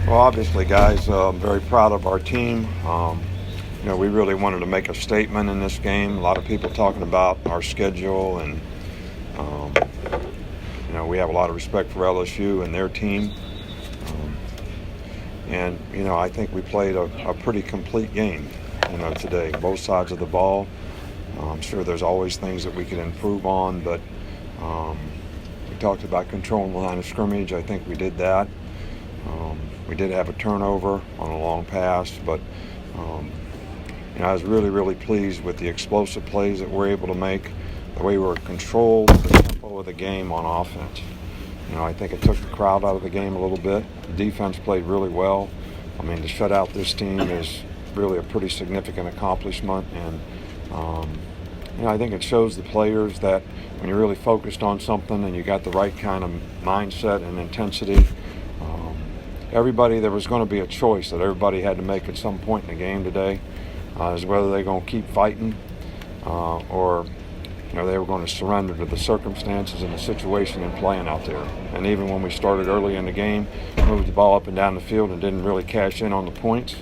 Well, obviously, guys, I'm very proud of our team. We really wanted to make a statement in this game. A lot of people talking about our schedule, and um, we have a lot of respect for LSU and their team. I think we played a pretty complete game, today, both sides of the ball. I'm sure there's always things that we could improve on, but we talked about controlling the line of scrimmage. I think we did that. We did have a turnover on a long pass, but I was really, really pleased with the explosive plays that we're able to make, the way we were controlled, the tempo of the game on offense. I think it took the crowd out of the game a little bit. The defense played really well. To shut out this team is really a pretty significant accomplishment, and I think it shows the players that when you're really focused on something and you got the right kind of mindset and intensity, there was going to be a choice that everybody had to make at some point in the game today, is whether they're going to keep fighting or they were going to surrender to the circumstances and the situation and playing out there. And even when we started early in the game, moved the ball up and down the field and didn't really cash in on the points,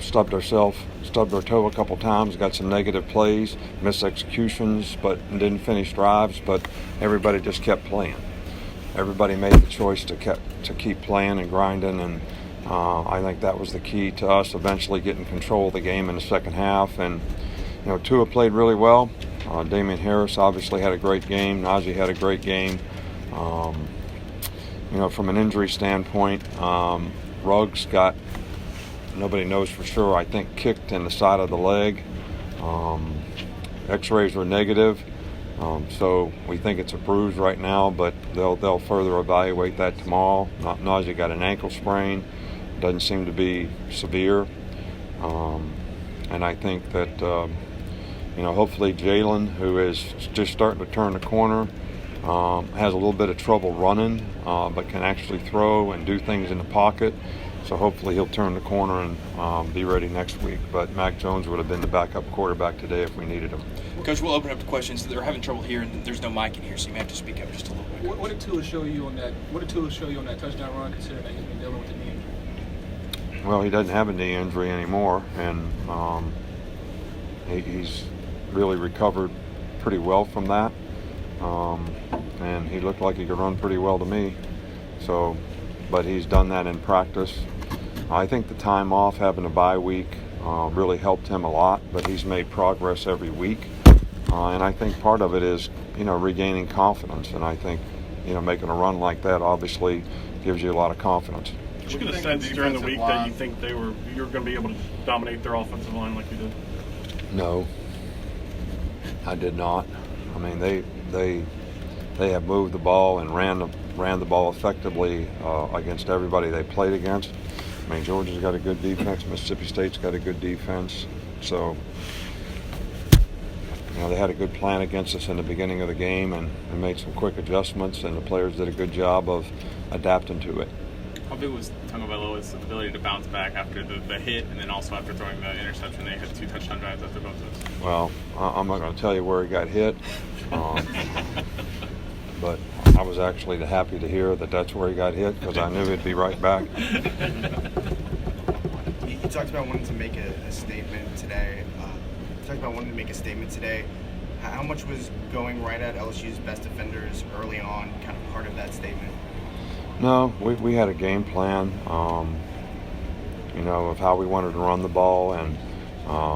stubbed our toe a couple times, got some negative plays, missed executions, but didn't finish drives, but everybody just kept playing. Everybody made the choice to keep playing and grinding, and I think that was the key to us eventually getting control of the game in the second half. And Tua played really well. Damian Harris obviously had a great game. Najee had a great game. From an injury standpoint, Ruggs got, nobody knows for sure, I think kicked in the side of the leg. X-rays were negative. So we think it's a bruise right now, but they'll further evaluate that tomorrow. Najee got an ankle sprain. Doesn't seem to be severe. And I think that, hopefully Jalen, who is just starting to turn the corner, has a little bit of trouble running, but can actually throw and do things in the pocket. So hopefully he'll turn the corner and be ready next week. But Mac Jones would have been the backup quarterback today if we needed him. Coach, we'll open up to questions. They're having trouble here, and there's no mic in here, so you may have to speak up just a little bit. What did Tua show you on that? What did Tua show you on that touchdown run, considering that he's been dealing with the knee injury? Well, he doesn't have a knee injury anymore, and he's really recovered pretty well from that. And he looked like he could run pretty well to me. So, but he's done that in practice. I think the time off, having a bye week, really helped him a lot, but he's made progress every week. And I think part of it is, regaining confidence. And I think, making a run like that obviously gives you a lot of confidence. Did you get a sense during the week that you think you were going to be able to dominate their offensive line like you did? No, I did not. They have moved the ball and ran the ball effectively against everybody they played against. Georgia's got a good defense. Mississippi State's got a good defense. So, they had a good plan against us in the beginning of the game and made some quick adjustments, and the players did a good job of adapting to it. How big was Tagovailoa's ability to bounce back after the hit, and then also after throwing the interception? They had 2 touchdown drives after both of those. Well, I'm not going to tell you where he got hit, but I was actually happy to hear that that's where he got hit, because I knew he'd be right back. You talked about wanting to make a statement today. How much was going right at LSU's best defenders early on kind of part of that statement? No, we had a game plan, of how we wanted to run the ball, and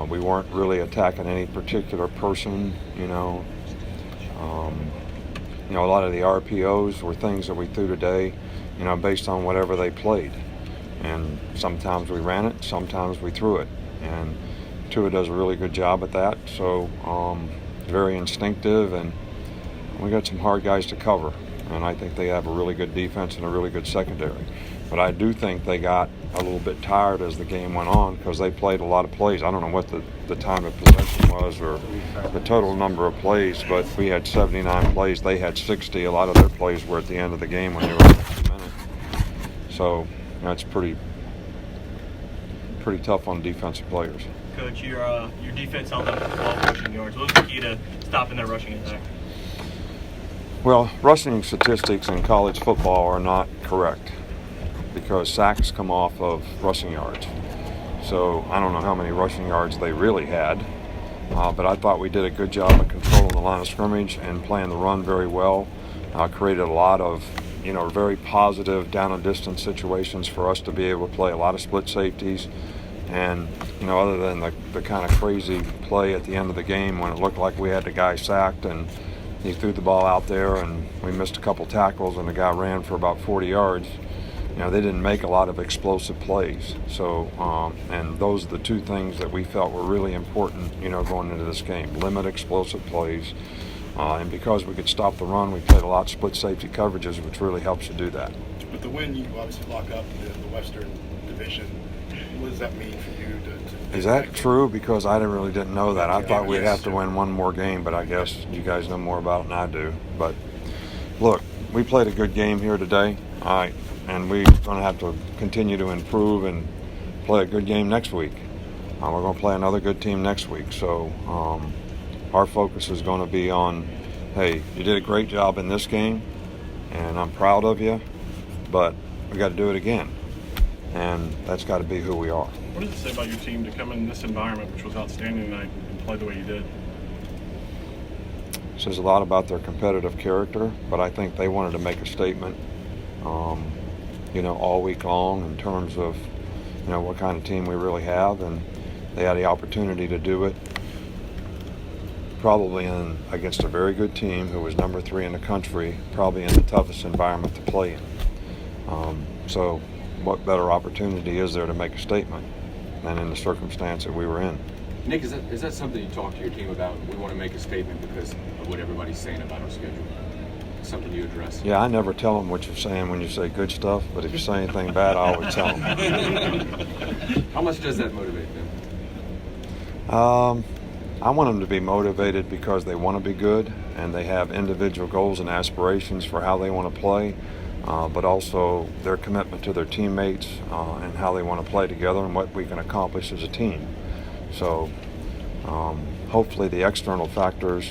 we weren't really attacking any particular person, a lot of the RPOs were things that we threw today, based on whatever they played. And sometimes we ran it, sometimes we threw it. And Tua does a really good job at that. So very instinctive, and we got some hard guys to cover. And I think they have a really good defense and a really good secondary. But I do think they got a little bit tired as the game went on, because they played a lot of plays. I don't know what the time of possession was or the total number of plays, but we had 79 plays. They had 60. A lot of their plays were at the end of the game when they were at 50 minutes. So that's pretty tough on defensive players. Coach, your defense held up 12 rushing yards. What was the key to stopping their rushing attack? Well, rushing statistics in college football are not correct because sacks come off of rushing yards. So I don't know how many rushing yards they really had, but I thought we did a good job of controlling the line of scrimmage and playing the run very well. Created a lot of, very positive down and distance situations for us to be able to play a lot of split safeties. And, other than the kind of crazy play at the end of the game when it looked like we had the guy sacked and he threw the ball out there and we missed a couple tackles and the guy ran for about 40 yards, they didn't make a lot of explosive plays. So, and those are the two things that we felt were really important, going into this game. Limit explosive plays. And because we could stop the run, we played a lot of split safety coverages, which really helps you do that. With the win, you obviously lock up the Western Division. What does that mean for you? Is that true? Because I really didn't know that. I thought we'd have to win one more game, but I guess you guys know more about it than I do. But look, we played a good game here today, all right, and we're going to have to continue to improve and play a good game next week. We're going to play another good team next week. So our focus is going to be on, hey, you did a great job in this game, and I'm proud of you, but we got to do it again. And that's got to be who we are. What does it say about your team to come in this environment, which was outstanding tonight, and play the way you did? It says a lot about their competitive character, but I think they wanted to make a statement, all week long in terms of, what kind of team we really have, and they had the opportunity to do it probably against a very good team who was number 3 in the country, probably in the toughest environment to play in. So what better opportunity is there to make a statement than in the circumstance that we were in? Nick, is that something you talk to your team about? We want to make a statement because of what everybody's saying about our schedule. Something you address? Yeah, I never tell them what you're saying when you say good stuff, but if you say anything bad, I always tell them. How much does that motivate them? I want them to be motivated because they want to be good and they have individual goals and aspirations for how they want to play, but also their commitment to their teammates and how they want to play together and what we can accomplish as a team. So hopefully the external factors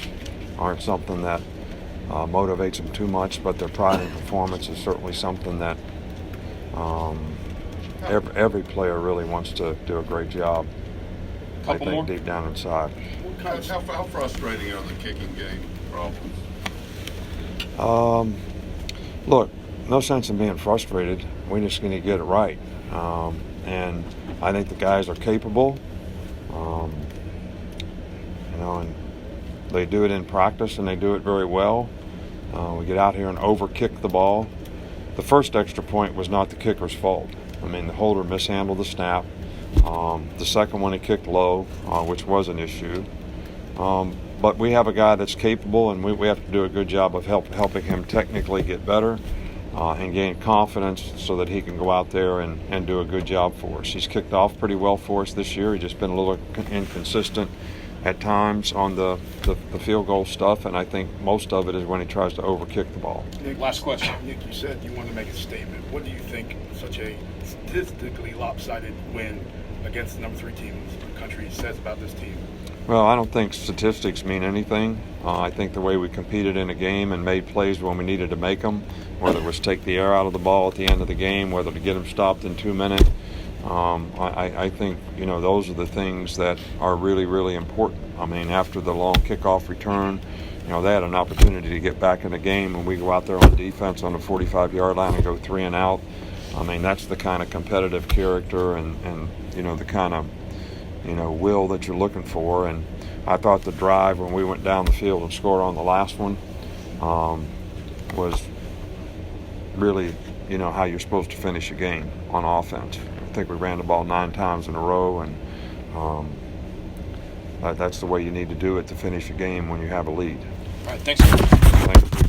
aren't something that motivates them too much, but their pride in performance is certainly something that every player really wants to do a great job. I think deep down inside. Coach, how frustrating are the kicking game problems? Look, no sense in being frustrated. We just need to get it right. And I think the guys are capable. And they do it in practice and they do it very well. We get out here and overkick the ball. The first extra point was not the kicker's fault. I mean, the holder mishandled the snap. The second one he kicked low, which was an issue. But we have a guy that's capable, and we have to do a good job of helping him technically get better and gain confidence so that he can go out there and do a good job for us. He's kicked off pretty well for us this year. He's just been a little inconsistent at times on the field goal stuff, and I think most of it is when he tries to overkick the ball. Nick, last question. Nick, you said you wanted to make a statement. What do you think such a statistically lopsided win against the number 3 team in the country says about this team? Well, I don't think statistics mean anything. I think the way we competed in a game and made plays when we needed to make them, whether it was take the air out of the ball at the end of the game, whether to get them stopped in 2 minutes, I think, those are the things that are really, really important. I mean, after the long kickoff return, they had an opportunity to get back in the game, and we go out there on defense on the 45-yard line and go 3 and out. I mean, that's the kind of competitive character and the kind of, will that you're looking for. And I thought the drive when we went down the field and scored on the last one was really, how you're supposed to finish a game on offense. I think we ran the ball 9 times in a row, and that's the way you need to do it to finish a game when you have a lead. All right, thanks. Thank you.